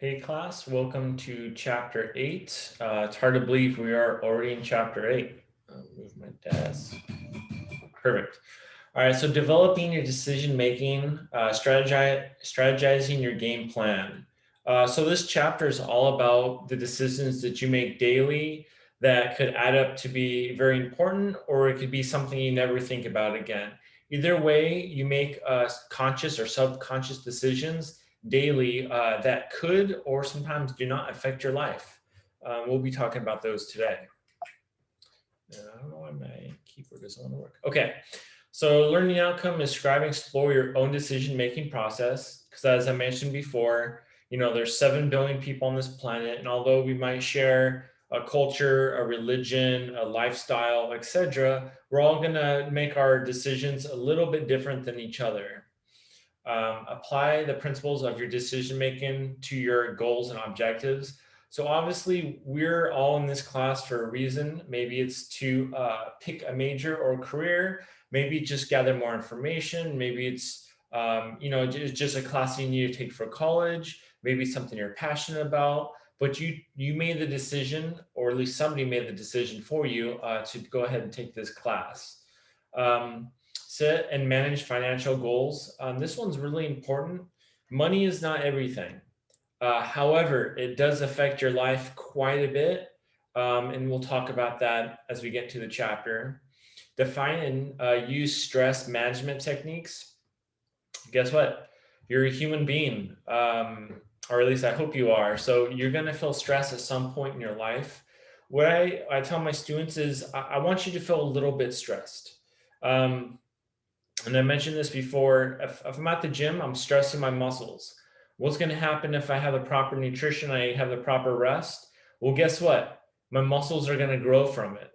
Hey class, welcome to chapter 8. It's hard to believe we are already in chapter 8. I'll move my desk. Perfect. All right, so developing your decision making, strategizing your game plan. So this chapter is all about the decisions that you make daily that could add up to be very important, or it could be something you never think about again. Either way, you make conscious or subconscious decisions daily that could or sometimes do not affect your life. We'll be talking about those today. I don't know why my keyboard doesn't want to work. Okay. So learning outcome is describe and explore your own decision-making process. Because as I mentioned before, there's 7 billion people on this planet. And although we might share a culture, a religion, a lifestyle, etc., we're all going to make our decisions a little bit different than each other. Apply the principles of your decision-making to your goals and objectives. So obviously we're all in this class for a reason. Maybe it's to pick a major or career, maybe just gather more information. Maybe it's, just a class you need to take for college. Maybe it's something you're passionate about, but you made the decision, or at least somebody made the decision for you to go ahead and take this class. Set and manage financial goals. This one's really important. Money is not everything. However, it does affect your life quite a bit. And we'll talk about that as we get to the chapter. Define and use stress management techniques. Guess what? You're a human being, or at least I hope you are. So you're going to feel stress at some point in your life. What I tell my students is I want you to feel a little bit stressed. And I mentioned this before, if I'm at the gym, I'm stressing my muscles. What's going to happen if I have the proper nutrition, I have the proper rest? Well, guess what? My muscles are going to grow from it.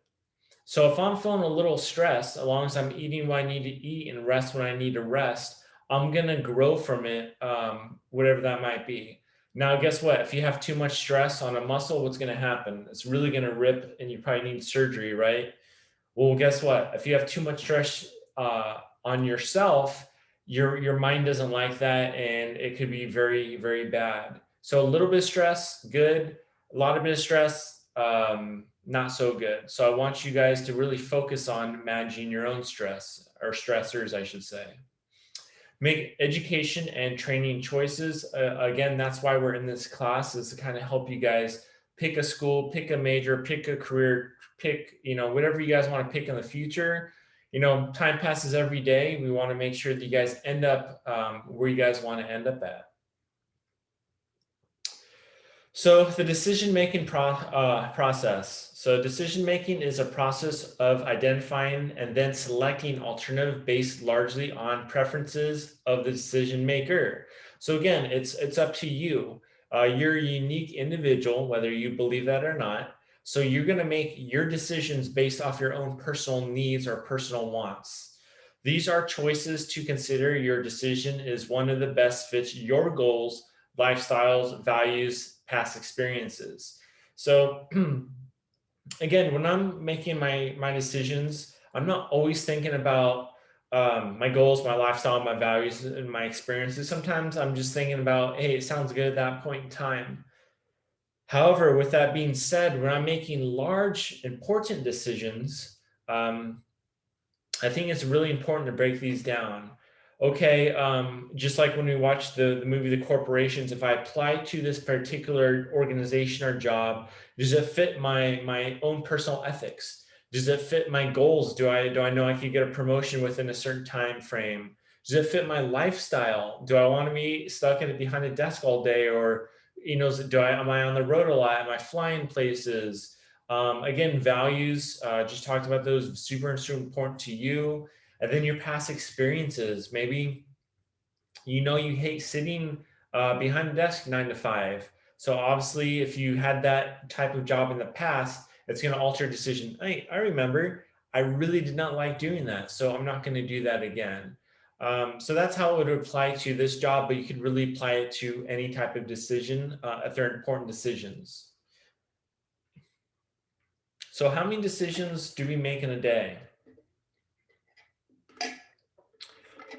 So if I'm feeling a little stressed, as long as I'm eating what I need to eat and rest when I need to rest, I'm going to grow from it, whatever that might be. Now, guess what? If you have too much stress on a muscle, what's going to happen? It's really going to rip and you probably need surgery, right? Well, guess what? If you have too much stress on yourself, your mind doesn't like that, and it could be very, very bad. So a little bit of stress, good. A lot of bit of stress, not so good. So I want you guys to really focus on managing your own stress, or stressors, I should say. Make education and training choices. Again, that's why we're in this class, is to kind of help you guys pick a school, pick a major, pick a career, pick, whatever you guys want to pick in the future. Time passes every day. We want to make sure that you guys end up where you guys want to end up at. So the decision-making process. So decision-making is a process of identifying and then selecting alternative based largely on preferences of the decision maker. So again, it's up to you. You're a unique individual, whether you believe that or not. So you're going to make your decisions based off your own personal needs or personal wants. These are choices to consider. Your decision is one of the best fits your goals, lifestyles, values, past experiences. So again, when I'm making my decisions, I'm not always thinking about my goals, my lifestyle, my values, and my experiences. Sometimes I'm just thinking about, hey, it sounds good at that point in time. However, with that being said, when I'm making large, important decisions, I think it's really important to break these down. Okay, just like when we watch the movie The Corporations, if I apply to this particular organization or job, does it fit my own personal ethics? Does it fit my goals? Do I know I could get a promotion within a certain time frame? Does it fit my lifestyle? Do I want to be stuck behind a desk all day, or am I on the road a lot? Am I flying places? Again, values, just talked about those, super, super important to you. And then your past experiences. Maybe, you hate sitting behind a desk 9 to 5. So obviously, if you had that type of job in the past, it's going to alter your decision. Hey, I remember I really did not like doing that, so I'm not going to do that again. So that's how it would apply to this job, but you could really apply it to any type of decision if they're important decisions. So how many decisions do we make in a day?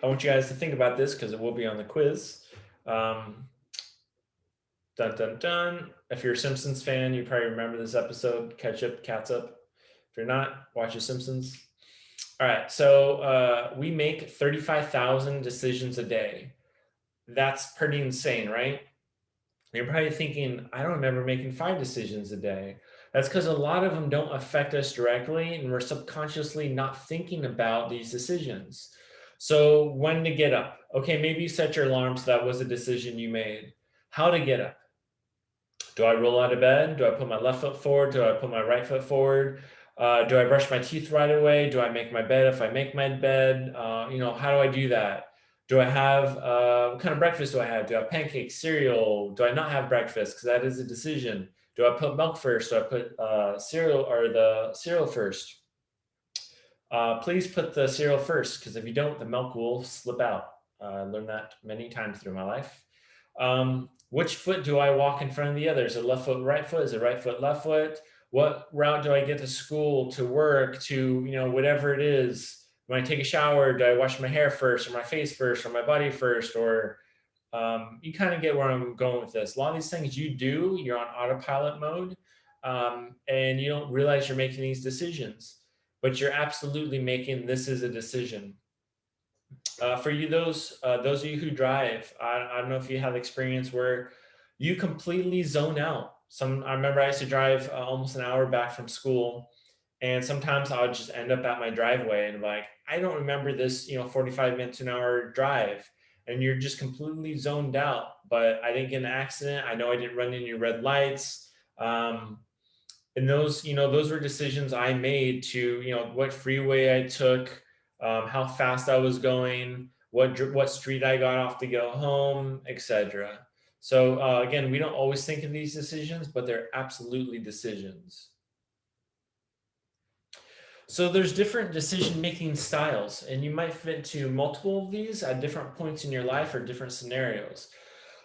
I want you guys to think about this because it will be on the quiz. Dun dun dun. If you're a Simpsons fan, you probably remember this episode. Ketchup, catsup. If you're not, watch The Simpsons. All right, so we make 35,000 decisions a day. That's pretty insane, right? You're probably thinking, I don't remember making 5 decisions a day. That's because a lot of them don't affect us directly, and we're subconsciously not thinking about these decisions. So, when to get up? Okay, maybe you set your alarm, so that was a decision you made. How to get up? Do I roll out of bed? Do I put my left foot forward? Do I put my right foot forward? Do I brush my teeth right away? Do I make my bed if I make my bed? How do I do that? Do I have what kind of breakfast do I have? Do I have pancakes, cereal? Do I not have breakfast? Because that is a decision. Do I put milk first? Do I put cereal or the cereal first? Please put the cereal first, because if you don't, the milk will slip out. I learned that many times through my life. Which foot do I walk in front of the other? Is it left foot, right foot? Is it right foot, left foot? What route do I get to school, to work, to, whatever it is? When I take a shower, do I wash my hair first, or my face first, or my body first? Or you kind of get where I'm going with this. A lot of these things you do, you're on autopilot mode, and you don't realize you're making these decisions, but you're absolutely making this as a decision. For you, those of you who drive, I don't know if you have experience where you completely zone out. I remember I used to drive almost an hour back from school, and sometimes I would just end up at my driveway and like, I don't remember this, 45 minutes an hour drive, and you're just completely zoned out. But I didn't get in an accident. I know I didn't run into red lights. And those were decisions I made to, what freeway I took, how fast I was going, what street I got off to go home, etc. So again, we don't always think of these decisions, but they're absolutely decisions. So there's different decision-making styles, and you might fit into multiple of these at different points in your life or different scenarios.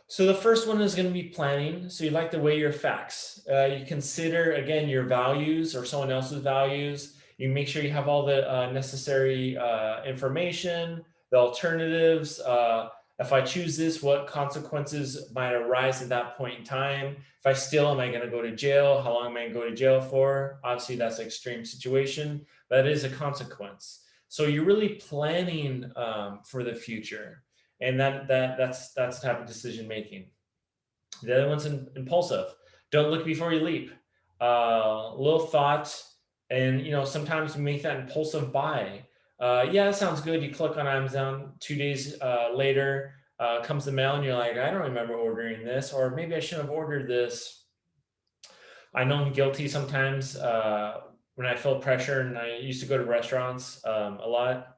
So the first one is going to be planning. So you like to weigh your facts. You consider, again, your values or someone else's values. You make sure you have all the necessary information, the alternatives. If I choose this, what consequences might arise at that point in time? If I steal, am I going to go to jail? How long am I going to go to jail for? Obviously, that's an extreme situation. That is a consequence. So you're really planning for the future, and that's the type of decision making. The other one's impulsive. Don't look before you leap. Little thought, and sometimes we make that impulsive buy. Yeah, that sounds good. You click on Amazon. 2 days later, comes the mail, and you're like, I don't remember ordering this, or maybe I shouldn't have ordered this. I know I'm guilty sometimes when I feel pressure, and I used to go to restaurants a lot.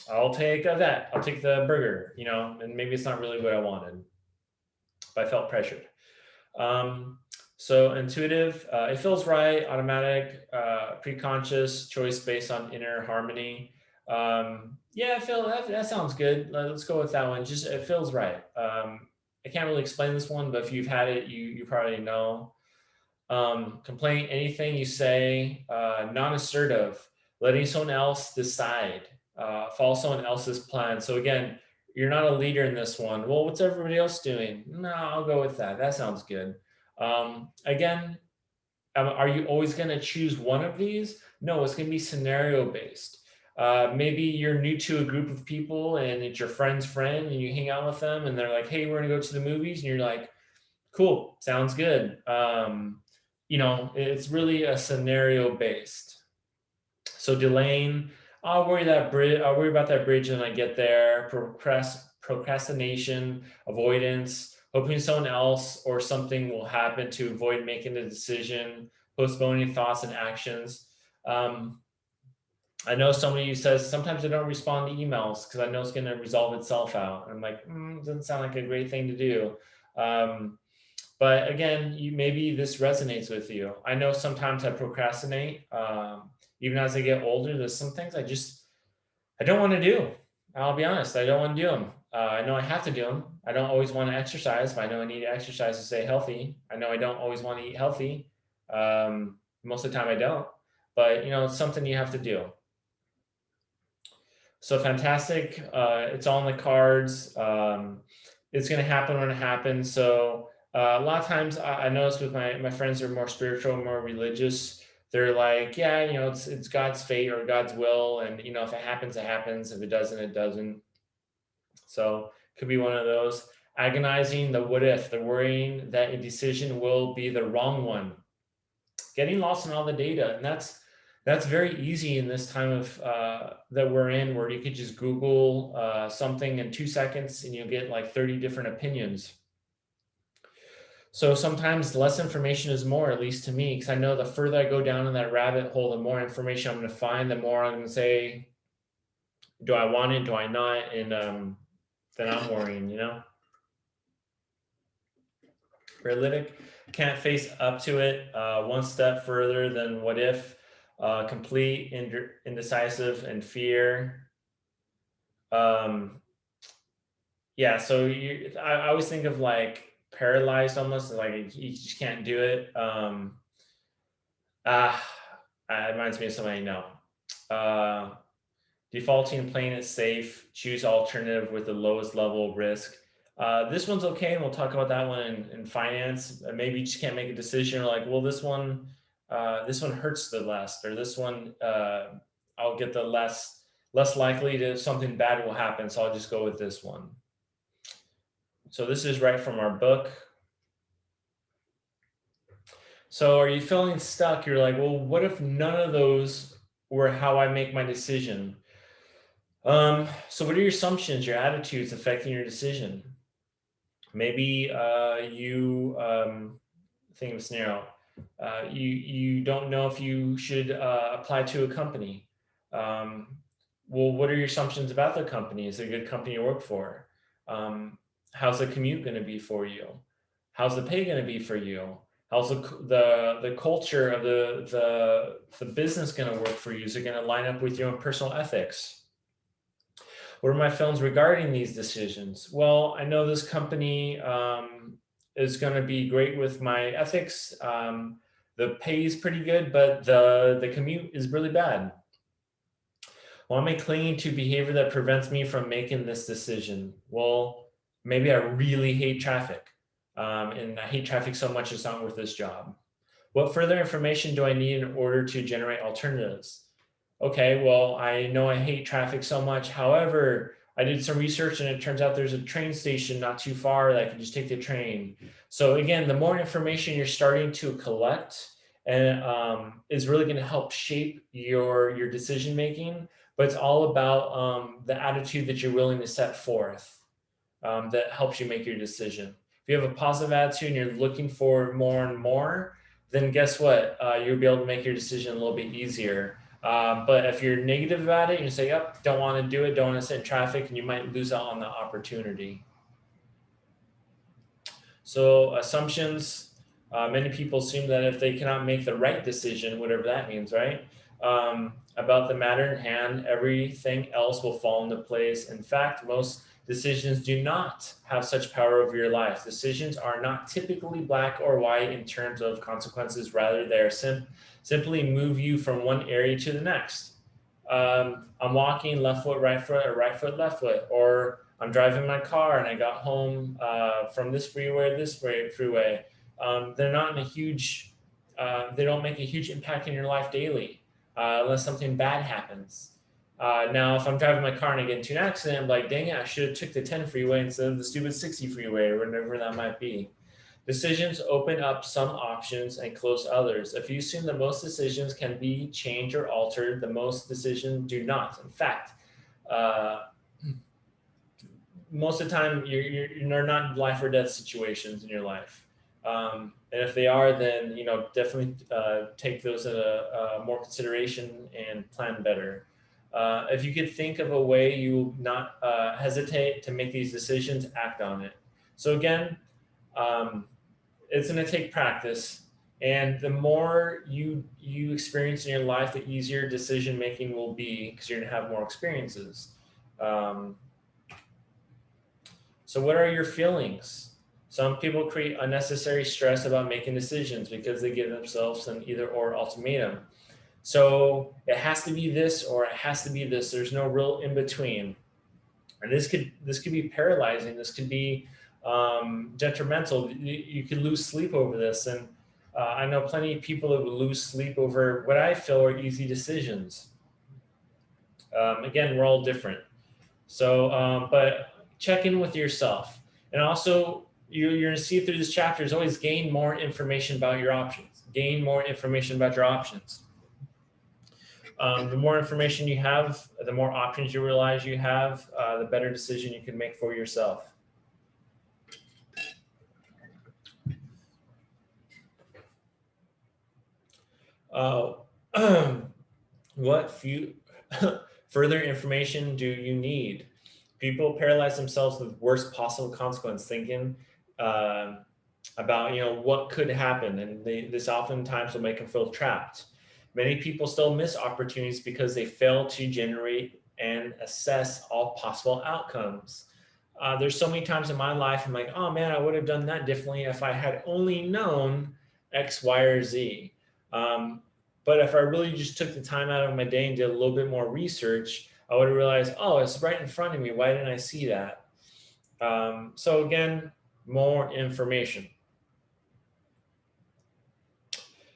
I'll take that. I'll take the burger, and maybe it's not really what I wanted, but I felt pressured. So intuitive, it feels right, automatic, pre-conscious choice based on inner harmony. Yeah, I feel that sounds good. Let's go with that one. Just it feels right. I can't really explain this one, but if you've had it, you probably know. Complaint, anything you say, non-assertive, letting someone else decide, follow someone else's plan. So again, you're not a leader in this one. Well, what's everybody else doing? No, I'll go with that. That sounds good. Again, are you always going to choose one of these? No, it's going to be scenario based. Maybe you're new to a group of people and it's your friend's friend and you hang out with them and they're like, hey, we're going to go to the movies. And you're like, cool, sounds good. It's really a scenario based. So delaying, I'll worry about that bridge when I get there. Procrastination, avoidance, hoping someone else or something will happen to avoid making a decision, postponing thoughts and actions. I know somebody who says sometimes I don't respond to emails because I know it's going to resolve itself out. I'm like, doesn't sound like a great thing to do. But again, maybe this resonates with you. I know sometimes I procrastinate. Even as I get older, there's some things I don't want to do. I'll be honest, I don't want to do them. I know I have to do them. I don't always want to exercise, but I know I need to exercise to stay healthy. I know I don't always want to eat healthy. Most of the time I don't, but it's something you have to do. So fantastic. It's all in the cards. It's going to happen when it happens. So A lot of times I notice with my friends who are more spiritual, more religious, they're like, yeah, it's God's fate or God's will. And, if it happens, it happens. If it doesn't, it doesn't. So could be one of those. Agonizing, the what if, the worrying that a decision will be the wrong one, getting lost in all the data. And that's very easy in this time of that we're in, where you could just Google something in 2 seconds and you'll get like 30 different opinions. So sometimes less information is more, at least to me, because I know the further I go down in that rabbit hole, the more information I'm going to find, the more I'm going to say, do I want it? Do I not? And then I'm worrying. Paralytic can't face up to it one step further than what if, complete, indecisive, and fear. Yeah, so I always think of like paralyzed almost, like you just can't do it. Ah, it reminds me of somebody I know. Defaulting, playing it safe, choose alternative with the lowest level of risk. This one's okay, and we'll talk about that one in finance. Maybe you just can't make a decision, or like, well, this one hurts the less, or this one I'll get the less likely to something bad will happen, so I'll just go with this one. So this is right from our book. So are you feeling stuck? You're like, well, what if none of those were how I make my decision? So what are your assumptions, your attitudes affecting your decision? Maybe you think of a scenario. You don't know if you should apply to a company. Um, well, what are your assumptions about the company? Is it a good company to work for? How's the commute going to be for you? How's the pay going to be for you? How's the culture of the business going to work for you? Is it going to line up with your own personal ethics? What are my feelings regarding these decisions? Well, I know this company is going to be great with my ethics. The pay is pretty good, but the commute is really bad. Well, am I clinging to behavior that prevents me from making this decision? Well, maybe I really hate traffic, and I hate traffic so much it's not worth this job. What further information do I need in order to generate alternatives? Okay, well, I know I hate traffic so much. However, I did some research and it turns out there's a train station not too far that I can just take the train. So again, the more information you're starting to collect and is really going to help shape your decision making. But it's all about the attitude that you're willing to set forth that helps you make your decision. If you have a positive attitude and you're looking for more and more, then guess what? You'll be able to make your decision a little bit easier. But if you're negative about it, you say, yep, don't want to do it, don't want to sit in traffic, and you might lose out on the opportunity. So assumptions, many people assume that if they cannot make the right decision, whatever that means, right? About the matter in hand, everything else will fall into place. In fact, most decisions do not have such power over your life. Decisions are not typically black or white in terms of consequences. Rather, they are simply move you from one area to the next. I'm walking left foot, right foot, or right foot, left foot, or I'm driving my car and I got home from this freeway, freeway. They're not in a huge, they don't make a huge impact in your life daily unless something bad happens. Now, if I'm driving my car and I get into an accident, I'm like, dang it, I should have took the 10 freeway instead of the stupid 60 freeway or whatever that might be. Decisions open up some options and close others. If you assume that most decisions can be changed or altered, the most decisions do not. In fact, uh, most of the time you're not in life or death situations in your life. And if they are, then definitely take those into more consideration and plan better. If you could think of a way you will not hesitate to make these decisions, act on it. So again, it's going to take practice, and the more you experience in your life, the easier decision making will be because you're going to have more experiences. So what are your feelings? Some people create unnecessary stress about making decisions because they give themselves an either or ultimatum. So it has to be this or it has to be this. There's no real in between. And this could be paralyzing. This could be detrimental. You could lose sleep over this. And I know plenty of people that would lose sleep over what I feel are easy decisions. Again, we're all different. So, but check in with yourself. And also, you're going to see through this chapter is always gain more information about your options. Gain more information about your options. The more information you have, the more options you realize you have, the better decision you can make for yourself. What few further information do you need? People paralyze themselves with worst possible consequence, thinking about what could happen, and this oftentimes will make them feel trapped. Many people still miss opportunities because they fail to generate and assess all possible outcomes. There's so many times in my life I'm like, oh man, I would have done that differently if I had only known X, Y, or Z. But if I really just took the time out of my day and did a little bit more research, I would have realized, oh, it's right in front of me. Why didn't I see that? So again, more information.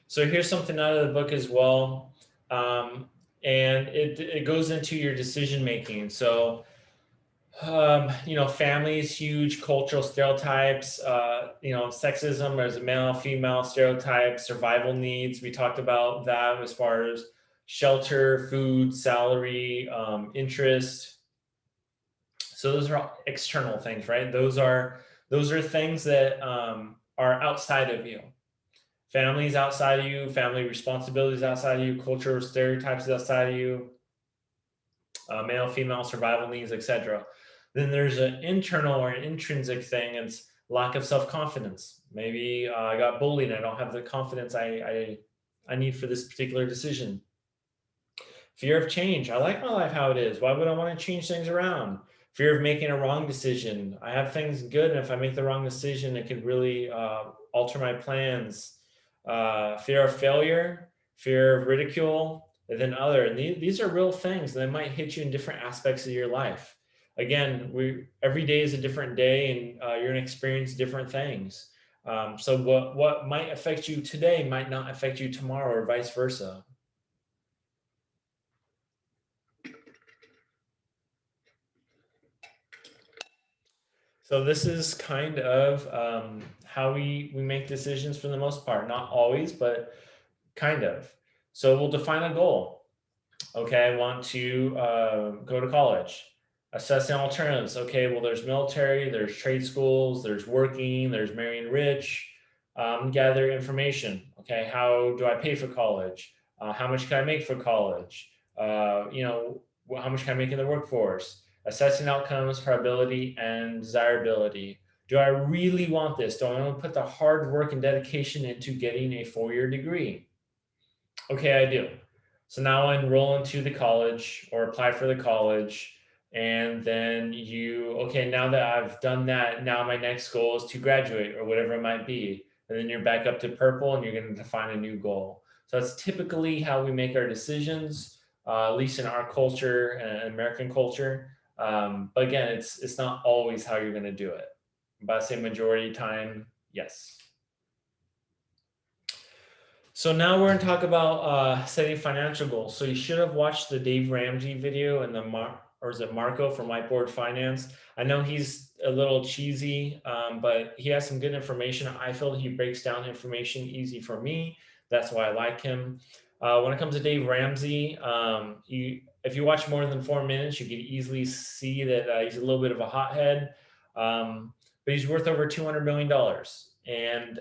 So here's something out of the book as well. And it goes into your decision making. So, family is huge, cultural stereotypes, sexism, there's a male, female stereotype, survival needs. We talked about that as far as shelter, food, salary, interest. So those are all external things, right? Those are things that are outside of you. Families outside of you, family responsibilities outside of you, cultural stereotypes outside of you, male, female, survival needs, etc. Then there's an internal or an intrinsic thing. It's lack of self-confidence. Maybe I got bullied. I don't have the confidence I need for this particular decision. Fear of change. I like my life how it is. Why would I want to change things around? Fear of making a wrong decision. I have things good, and if I make the wrong decision, it could really alter my plans. Fear of failure, fear of ridicule, and then other. And these are real things that might hit you in different aspects of your life. Again, every day is a different day, and you're going to experience different things. So what might affect you today might not affect you tomorrow, or vice versa. So this is kind of how we make decisions for the most part. Not always, but kind of. So we'll define a goal. Okay, I want to go to college. Assessing alternatives. Okay, well, there's military, there's trade schools, there's working, there's marrying rich. Gather information. Okay, how do I pay for college? How much can I make for college? How much can I make in the workforce? Assessing outcomes, probability, and desirability. Do I really want this? Do I want to put the hard work and dedication into getting a 4-year degree? Okay, I do. So now I enroll into the college or apply for the college. And then okay, now that I've done that, now my next goal is to graduate or whatever it might be. And then you're back up to purple and you're going to define a new goal. So that's typically how we make our decisions, at least in our culture and American culture. But again, it's not always how you're going to do it. But I say majority time, yes. So now we're going to talk about setting financial goals. So you should have watched the Dave Ramsey video and or is it Marco from Whiteboard Finance? I know he's a little cheesy, but he has some good information. I feel he breaks down information easy for me. That's why I like him. When it comes to Dave Ramsey, if you watch more than 4 minutes, you can easily see that he's a little bit of a hothead, but he's worth over $200 million. And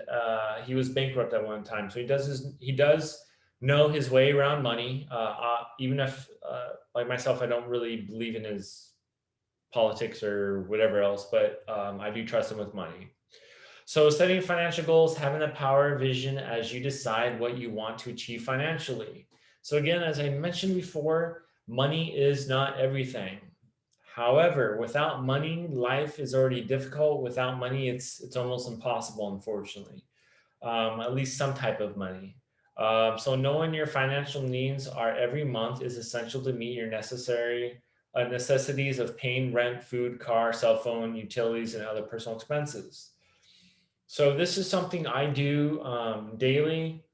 he was bankrupt at one time. So he does know his way around money. Even if, like myself, I don't really believe in his politics or whatever else, but I do trust him with money. So setting financial goals, having the power of vision as you decide what you want to achieve financially. So again, as I mentioned before, money is not everything. However, without money, life is already difficult. Without money, it's almost impossible, unfortunately. At least some type of money. So knowing your financial needs are every month is essential to meet your necessary necessities of paying rent, food, car, cell phone, utilities, and other personal expenses. So this is something I do daily.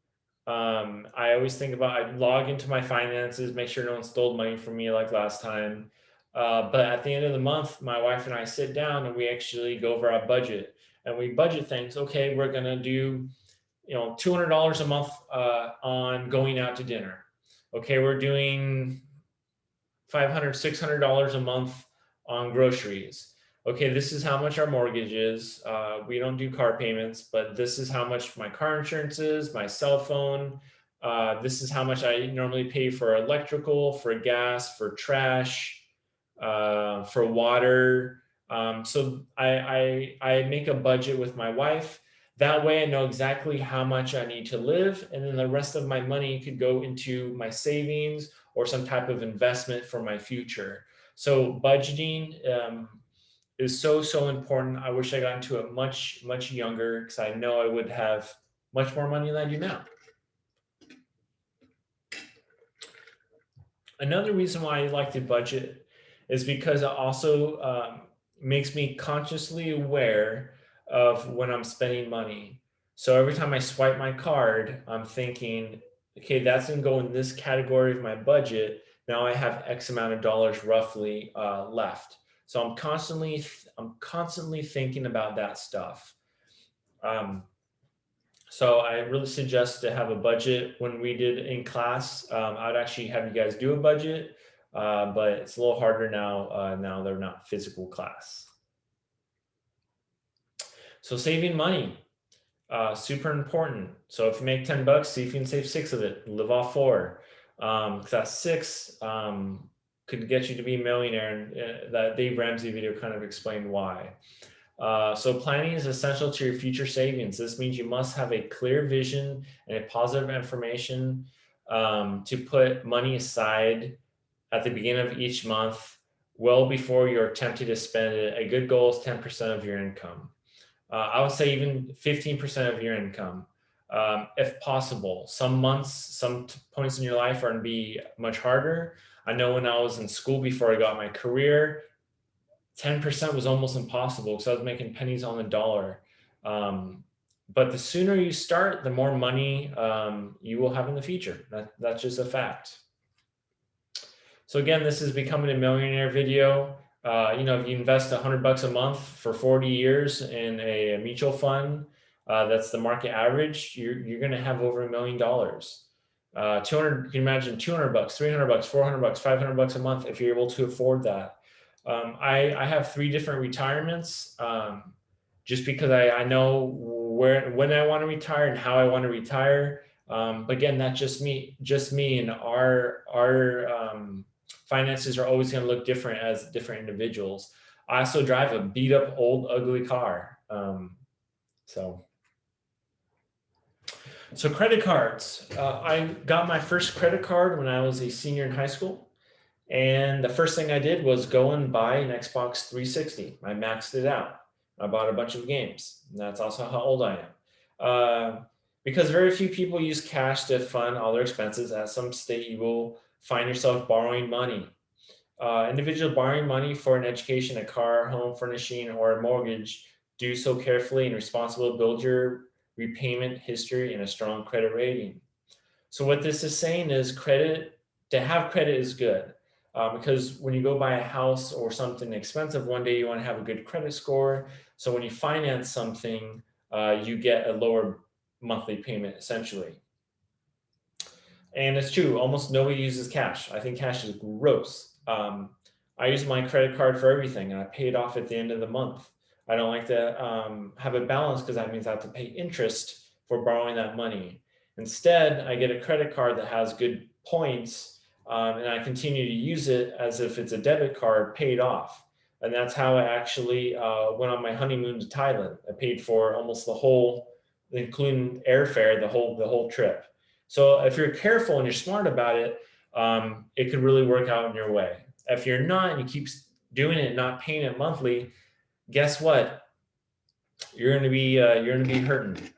I always think about, I log into my finances, make sure no one stole money from me like last time. But at the end of the month, my wife and I sit down and we actually go over our budget and we budget things. Okay, we're going to do, $200 a month on going out to dinner. Okay, we're doing $500, $600 a month on groceries. Okay, this is how much our mortgage is. We don't do car payments, but this is how much my car insurance is, my cell phone. This is how much I normally pay for electrical, for gas, for trash, for water. So I make a budget with my wife. That way I know exactly how much I need to live. And then the rest of my money could go into my savings or some type of investment for my future. So budgeting is so important. I wish I got into it much younger because I know I would have much more money than I do now. Another reason why I like to budget is because it also makes me consciously aware of when I'm spending money. So every time I swipe my card, I'm thinking, okay, that's going to go in this category of my budget. Now I have X amount of dollars roughly left. So I'm constantly thinking about that stuff. So I really suggest to have a budget. When we did in class, I'd actually have you guys do a budget, but it's a little harder now. Now they're not physical class. So saving money, super important. So if you make 10 bucks, see if you can save 6 of it, live off 4. Because that 6 could get you to be a millionaire. And that Dave Ramsey video kind of explained why. So planning is essential to your future savings. This means you must have a clear vision and a positive information to put money aside at the beginning of each month, well before you're tempted to spend it. A good goal is 10% of your income. I would say even 15% of your income, if possible. Some months, some points in your life are going to be much harder. I know when I was in school before I got my career, 10% was almost impossible because I was making pennies on the dollar. But the sooner you start, the more money you will have in the future. That's just a fact. So again, this is Becoming a Millionaire video. If you invest $100 a month for 40 years in a mutual fund, that's the market average, you're going to have over $1 million. 200, you can imagine 200 bucks, 300 bucks, 400 bucks, 500 bucks a month if you're able to afford that. I have 3 different retirements just because I know when I want to retire and how I want to retire. But again, that's just me, and our finances are always going to look different as different individuals. I also drive a beat up old ugly car. So credit cards. I got my first credit card when I was a senior in high school. And the first thing I did was go and buy an Xbox 360. I maxed it out. I bought a bunch of games. And that's also how old I am. Because very few people use cash to fund all their expenses. At some state, you will find yourself borrowing money. Individuals borrowing money for an education, a car, home furnishing, or a mortgage, do so carefully and responsibly. Build your repayment history and a strong credit rating. So what this is saying is to have credit is good. Because when you go buy a house or something expensive, one day you want to have a good credit score. So when you finance something, you get a lower monthly payment essentially. And it's true, almost nobody uses cash. I think cash is gross. I use my credit card for everything and I pay it off at the end of the month. I don't like to have a balance because that means I have to pay interest for borrowing that money. Instead, I get a credit card that has good points and I continue to use it as if it's a debit card paid off. And that's how I actually went on my honeymoon to Thailand. I paid for almost the whole, including airfare, the whole trip. So if you're careful and you're smart about it, it could really work out in your way. If you're not and you keep doing it, not paying it monthly, guess what? You're going to be hurting.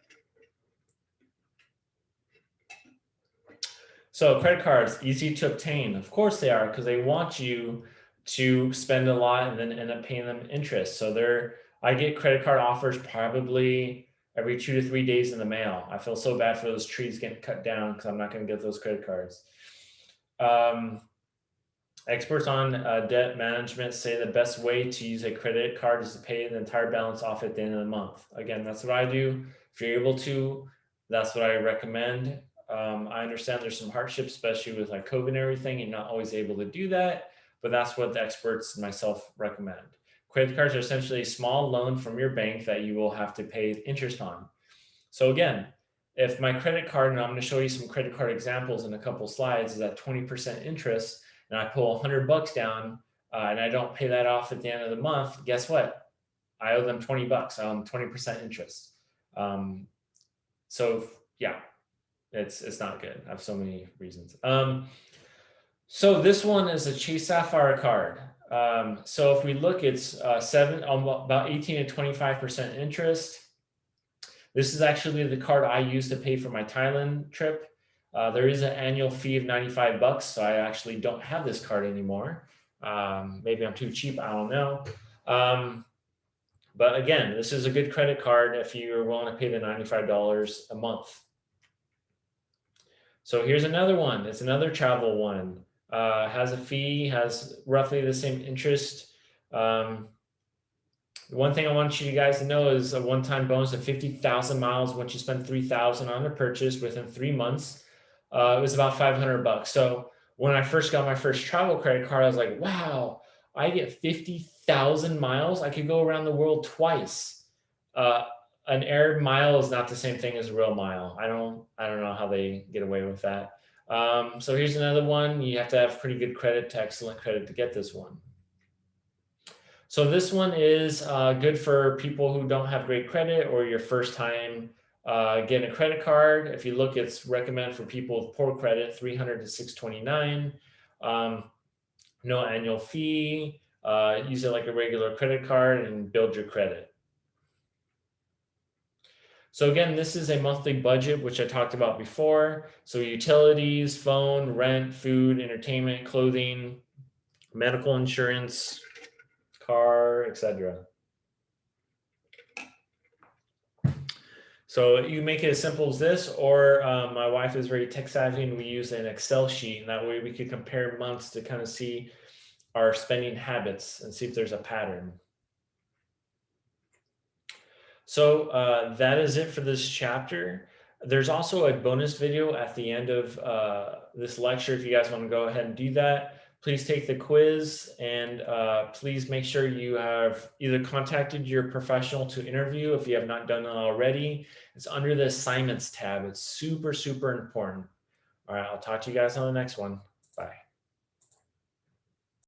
So credit cards, easy to obtain. Of course they are, because they want you to spend a lot and then end up paying them interest. So I get credit card offers probably every 2 to 3 days in the mail. I feel so bad for those trees getting cut down because I'm not going to get those credit cards. Experts on debt management say the best way to use a credit card is to pay the entire balance off at the end of the month. Again, that's what I do. If you're able to, that's what I recommend. I understand there's some hardships, especially with like COVID and everything. You're not always able to do that, but that's what the experts and myself recommend. Credit cards are essentially a small loan from your bank that you will have to pay interest on. So again, if my credit card, and I'm going to show you some credit card examples in a couple slides, is at 20% interest, and I pull $100 down, and I don't pay that off at the end of the month, guess what? I owe them $20. I owe them 20% interest. So yeah, it's not good. I have so many reasons. So this one is a Chase Sapphire card. So if we look, it's about 18 to 25% interest. This is actually the card I use to pay for my Thailand trip. There is an annual fee of $95, so I actually don't have this card anymore. Maybe I'm too cheap, I don't know. But again, this is a good credit card if you're willing to pay the $95 a month. So here's another one. It's another travel one. Has a fee, has roughly the same interest. One thing I want you guys to know is a one-time bonus of 50,000 miles once you spend 3,000 on a purchase within 3 months. It was about $500. So when I first got my first travel credit card, I was like, wow, I get 50,000 miles. I could go around the world twice. An air mile is not the same thing as a real mile. I don't know how they get away with that. So here's another one. You have to have pretty good credit to excellent credit to get this one. So this one is good for people who don't have great credit or your first time getting a credit card. If you look, it's recommended for people with poor credit, $300 to $629. No annual fee. Use it like a regular credit card and build your credit. So again, this is a monthly budget, which I talked about before. So utilities, phone, rent, food, entertainment, clothing, medical insurance, car, etc. So you make it as simple as this, or my wife is very tech savvy and we use an Excel sheet, and that way we could compare months to kind of see our spending habits and see if there's a pattern. So that is it for this chapter. There's also a bonus video at the end of this lecture. If you guys want to go ahead and do that, please take the quiz, and please make sure you have either contacted your professional to interview if you have not done it already. It's under the assignments tab. It's super, super important. All right, I'll talk to you guys on the next one.